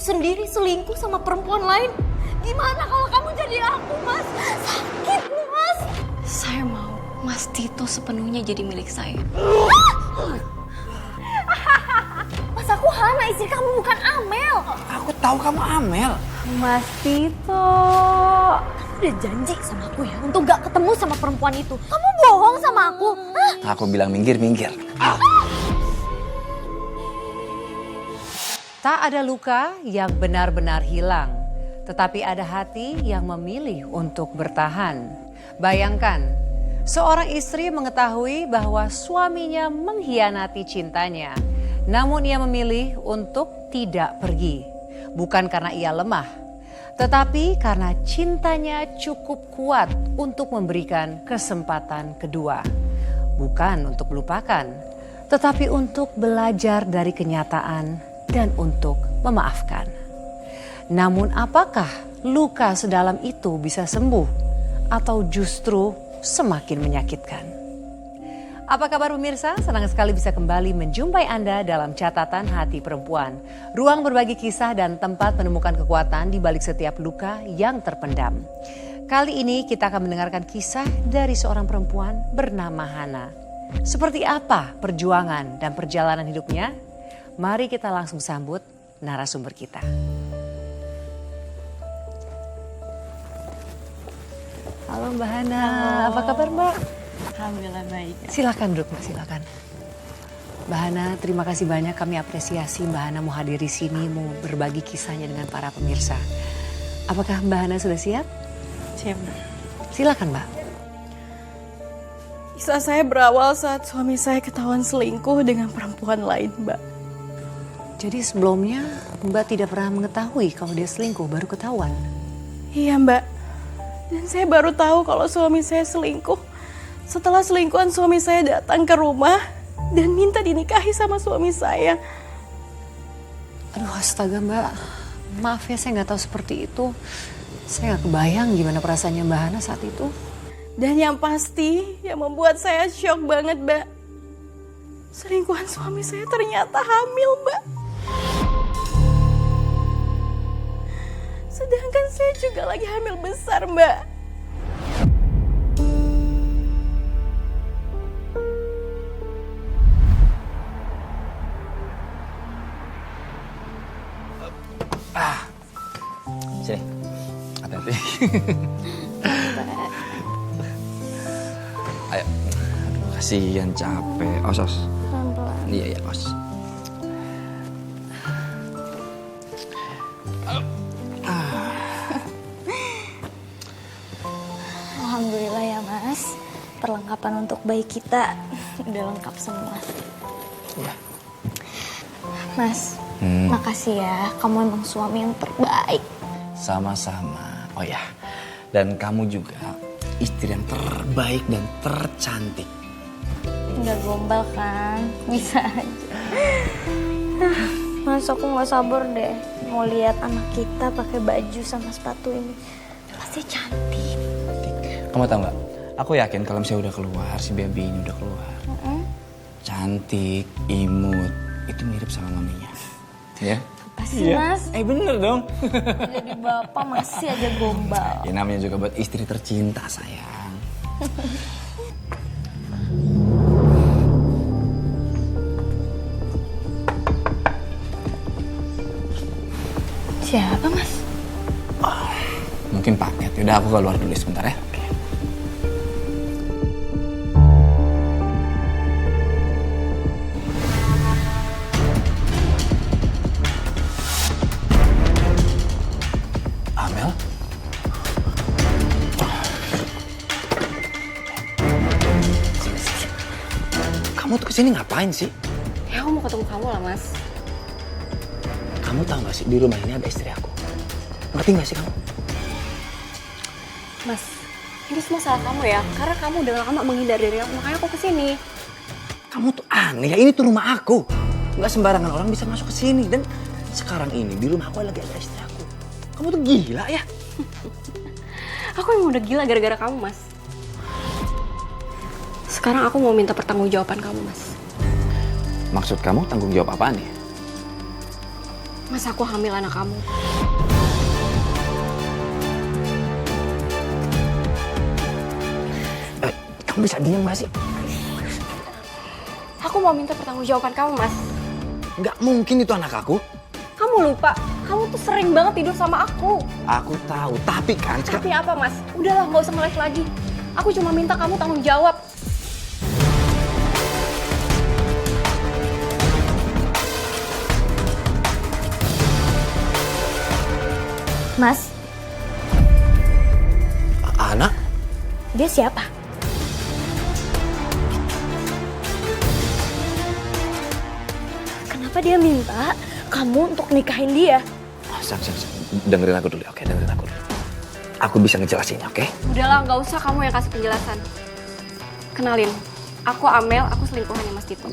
sendiri selingkuh sama perempuan lain. Gimana kalau kamu jadi aku, Mas? Sakit nih, Mas. Saya mau Mas Tito sepenuhnya jadi milik saya. Mas, aku Hana, istri kamu, bukan Amel. Aku tahu kamu Amel. Mas Tito, kamu udah janji sama aku ya untuk gak ketemu sama perempuan itu. Kamu bohong sama aku. Hah? Aku bilang minggir. Tak ada luka yang benar-benar hilang, tetapi ada hati yang memilih untuk bertahan. Bayangkan, seorang istri mengetahui bahwa suaminya mengkhianati cintanya, namun ia memilih untuk tidak pergi. Bukan karena ia lemah, tetapi karena cintanya cukup kuat untuk memberikan kesempatan kedua. Bukan untuk melupakan, tetapi untuk belajar dari kenyataan dan untuk memaafkan. Namun apakah luka sedalam itu bisa sembuh atau justru semakin menyakitkan? Apa kabar pemirsa? Senang sekali bisa kembali menjumpai Anda dalam Catatan Hati Perempuan. Ruang berbagi kisah dan tempat menemukan kekuatan di balik setiap luka yang terpendam. Kali ini kita akan mendengarkan kisah dari seorang perempuan bernama Hana. Seperti apa perjuangan dan perjalanan hidupnya? Mari kita langsung sambut narasumber kita. Halo Mbak Hana, apa kabar Mbak? Alhamdulillah baik. Silakan duduk Mbak, silakan. Mbak Hana, terima kasih banyak, kami apresiasi Mbak Hana mau hadir di sini, mau berbagi kisahnya dengan para pemirsa. Apakah Mbak Hana sudah siap? Siap. Silakan Mbak. Kisah saya berawal saat suami saya ketahuan selingkuh dengan perempuan lain, Mbak. Jadi sebelumnya Mbak tidak pernah mengetahui kalau dia selingkuh, baru ketahuan? Iya, Mbak. Dan saya baru tahu kalau suami saya selingkuh setelah selingkuhan suami saya datang ke rumah dan minta dinikahi sama suami saya. Aduh astaga Mbak, maaf ya saya nggak tahu seperti itu. Saya nggak kebayang gimana perasaannya Mbak Hana saat itu. Dan yang pasti yang membuat saya shock banget, Mbak. Selingkuhan suami saya ternyata hamil, Mbak. Sedangkan saya juga lagi hamil besar, Mbak. Sini, hati-hati. Ayo, aduh kasihan capek. Os. Pelan-pelan. Iya, os. Alhamdulillah ya Mas, perlengkapan untuk bayi kita udah lengkap semua. Iya. Mas, makasih ya, kamu emang suami yang terbaik. Sama-sama. Oh ya, dan kamu juga istri yang terbaik dan tercantik. Nggak gombal kan, bisa aja. Mas, aku nggak sabar deh mau lihat anak kita pakai baju sama sepatu ini. Pasti cantik. Kamu tahu nggak? Aku yakin kalau misalnya udah keluar, si baby ini udah keluar. Cantik, imut, itu mirip sama maminya. Ya? Apa sih Mas? Bener dong. Jadi bapak masih aja gombal. Ya namanya juga buat istri tercinta sayang. Siapa Mas? Mungkin paket. Yaudah aku keluar dulu sebentar ya. Amel? Kamu tuh kesini ngapain sih? Ya aku mau ketemu kamu lah, Mas. Kamu tahu gak sih di rumah ini ada istri aku? Ngerti gak sih kamu? Mas, ini semua salah kamu ya. Karena kamu udah lama menghindar dari aku, makanya aku kesini. Kamu tuh aneh ya, ini tuh rumah aku. Nggak sembarangan orang bisa masuk ke sini. Dan sekarang ini di rumah aku lagi ada istri aku. Kamu tuh gila ya? Aku emang udah gila gara-gara kamu, Mas. Sekarang aku mau minta pertanggungjawaban kamu, Mas. Maksud kamu tanggung jawab apaan ya? Mas, aku hamil anak kamu. Kamu bisa diem gak sih? Aku mau minta pertanggungjawaban kamu, Mas. Nggak mungkin itu anak aku. Kamu lupa, kamu tuh sering banget tidur sama aku. Aku tahu, tapi kan Tapi apa, Mas? Udahlah, nggak usah ngeles lagi. Aku cuma minta kamu tanggung jawab. Mas, anak? dia siapa? Kenapa dia minta kamu untuk nikahin dia? Sang, dengerin aku dulu, oke? Dengerin aku dulu. Aku bisa ngejelasinnya, oke? Udahlah, nggak usah kamu yang kasih penjelasan. Kenalin, aku Amel, aku selingkuhannya Mas Tito.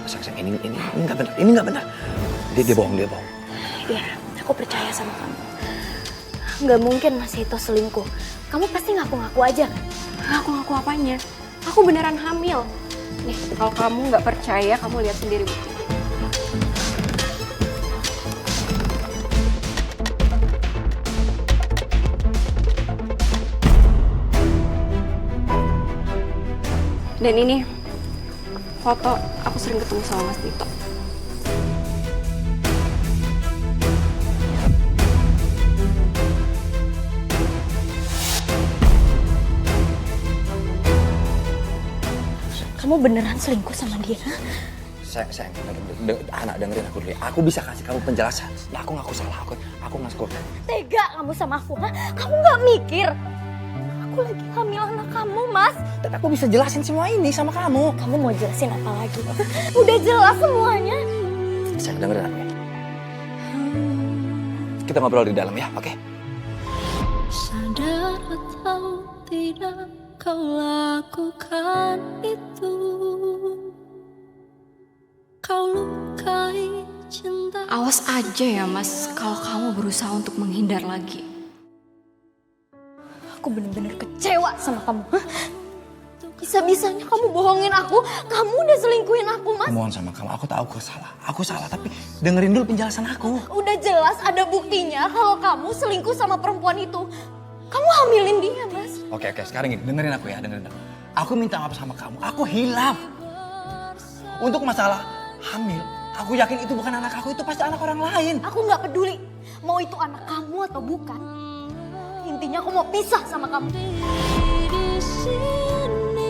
Sang, ini nggak benar, ini nggak benar. Dia bohong. Iya, aku percaya sama kamu. Nggak mungkin Mas Tito selingkuh. Kamu pasti ngaku-ngaku aja kan? Ngaku-ngaku apanya? Aku beneran hamil. Nih, kalau kamu nggak percaya, kamu lihat sendiri bukti. Dan ini foto aku sering ketemu sama Mas Tito. Kamu beneran selingkuh sama dia? Sayang, anak dengerin aku dulu ya. Aku bisa kasih kamu penjelasan. Ya, aku ngaku salah, aku ngaku. Tega kamu sama aku, ha? Kamu nggak mikir? Aku lagi hamil anak kamu, Mas. Dan aku bisa jelasin semua ini sama kamu. Kamu mau jelasin apa lagi? Udah jelas semuanya. Sayang, dengerin aku ya. Kita ngobrol di dalam ya, oke? Sadar atau tidak kau lakukan itu. Kau lukai cinta. Awas aja ya Mas, kalau kamu berusaha untuk menghindar lagi. Aku bener-bener kecewa sama kamu. Hah? Bisa-bisanya kamu bohongin aku. Kamu udah selingkuhin aku, Mas. Mohon sama kamu, aku tahu aku salah, tapi dengerin dulu penjelasan aku. Udah jelas ada buktinya kalau kamu selingkuh sama perempuan itu. Kamu hamilin dia, Mas. Oke, sekarang gini, dengerin aku ya, dengerin aku. Aku minta maaf sama kamu, aku hilaf. Untuk masalah hamil, aku yakin itu bukan anak aku, itu pasti anak orang lain. Aku nggak peduli mau itu anak kamu atau bukan. Intinya aku mau pisah sama kamu. Di sini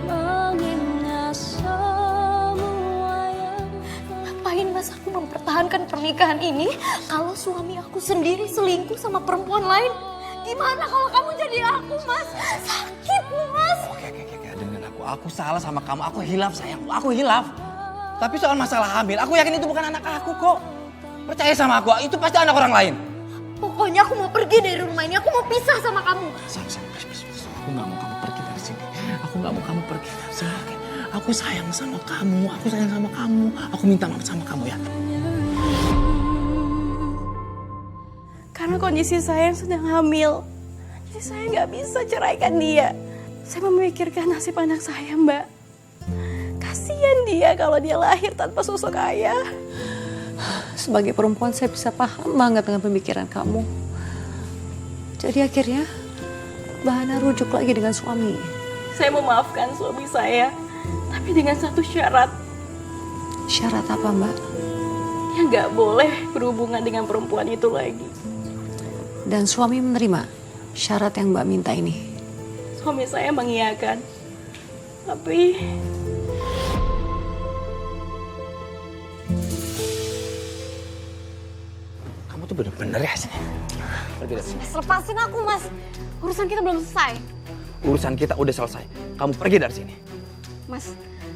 mengingat semua yang Ngapain Mas aku mempertahankan pernikahan ini kalau suami aku sendiri selingkuh sama perempuan lain? Gimana kalau kamu jadi aku, Mas? Sakit, Mas. Oke, dengerin aku. Aku salah sama kamu, aku hilaf sayang, aku hilaf. Tapi soal masalah hamil, aku yakin itu bukan anak aku kok. Percaya sama aku, itu pasti anak orang lain. Pokoknya aku mau pergi dari rumah ini, aku mau pisah sama kamu. Sayang, aku gak mau kamu pergi dari sini. Aku gak mau kamu pergi dari sini. Oke? Aku sayang sama kamu, Aku minta maaf sama kamu ya. Karena kondisi saya sedang hamil. Jadi saya nggak bisa ceraikan dia. Saya memikirkan nasib anak saya, Mbak. Kasian dia kalau dia lahir tanpa sosok ayah. Sebagai perempuan saya bisa paham banget dengan pemikiran kamu. Jadi akhirnya Bahana rujuk lagi dengan suami. Saya memaafkan suami saya, tapi dengan satu syarat. Syarat apa, Mbak? Dia nggak boleh berhubungan dengan perempuan itu lagi. Dan suami menerima syarat yang Mbak minta ini. Suami saya mengiyakan. Tapi Kamu tuh bener-bener ya sini. Pergi dari sini. Mas, lepasin aku, Mas. Urusan kita belum selesai. Urusan kita udah selesai. Kamu pergi dari sini. Mas,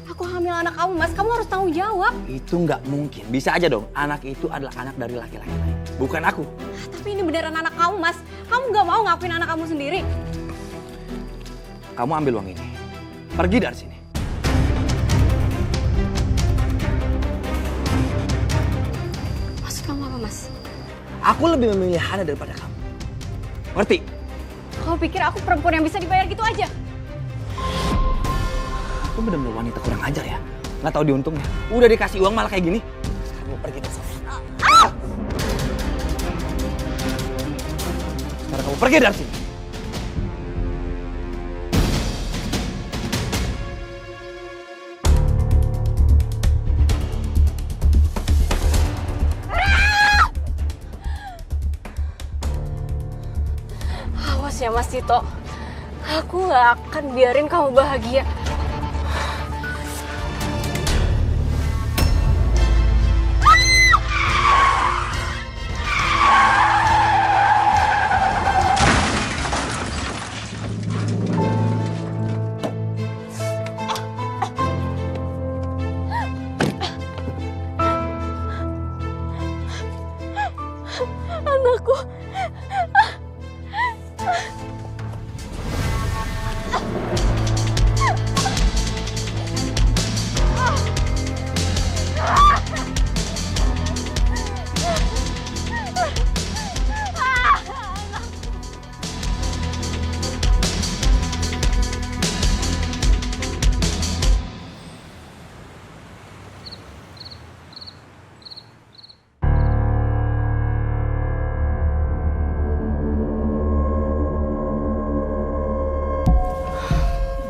aku hamil anak kamu, Mas. Kamu harus tanggung jawab. Itu nggak mungkin. Bisa aja dong. Anak itu adalah anak dari laki-laki lain. Bukan aku. Tapi ini beneran anak kamu, Mas. Kamu nggak mau ngakuin anak kamu sendiri. Kamu ambil uang ini. Pergi dari sini. Maksud kamu apa, Mas? Aku lebih memilih Hana daripada kamu. Ngerti? Kau pikir aku perempuan yang bisa dibayar gitu aja? Lu bener-bener wanita kurang ajar ya. Nggak tahu diuntungnya. Udah dikasih uang malah kayak gini. Sekarang lu pergi dari sini. Sekarang kamu pergi dari sini. Awas ya Mas Tito. Aku gak akan biarin kamu bahagia. Anakku.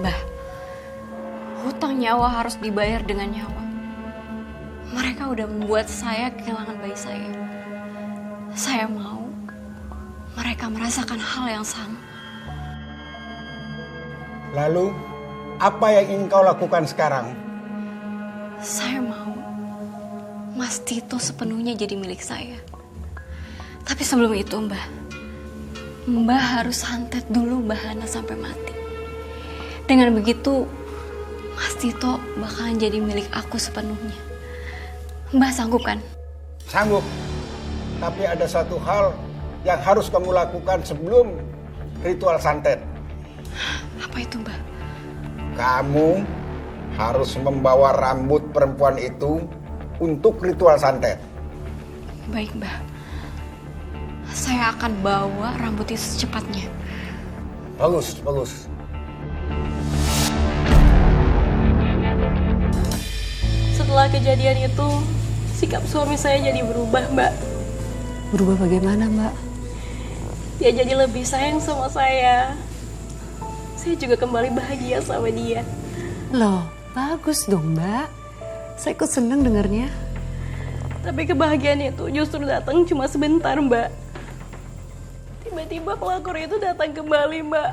Mbah, hutang nyawa harus dibayar dengan nyawa. Mereka udah membuat saya kehilangan bayi saya. Saya mau mereka merasakan hal yang sama. Lalu, apa yang ingin kau lakukan sekarang? Saya mau Mas Tito sepenuhnya jadi milik saya. Tapi sebelum itu Mbah harus santet dulu Mbah Hana sampai mati. Dengan begitu, Mas Tito bakalan jadi milik aku sepenuhnya. Mbah sanggup kan? Sanggup. Tapi ada satu hal yang harus kamu lakukan sebelum ritual santet. Apa itu, Mbah? Kamu harus membawa rambut perempuan itu untuk ritual santet. Baik, Mbah. Saya akan bawa rambut itu secepatnya. Bagus, bagus. Setelah kejadian itu, sikap suami saya jadi berubah, Mbak. Berubah bagaimana, Mbak? Dia jadi lebih sayang sama saya. Saya juga kembali bahagia sama dia. Loh, bagus dong, Mbak. Saya ikut seneng dengernya. Tapi kebahagiaan itu justru datang cuma sebentar, Mbak. Tiba-tiba pelakor itu datang kembali, Mbak.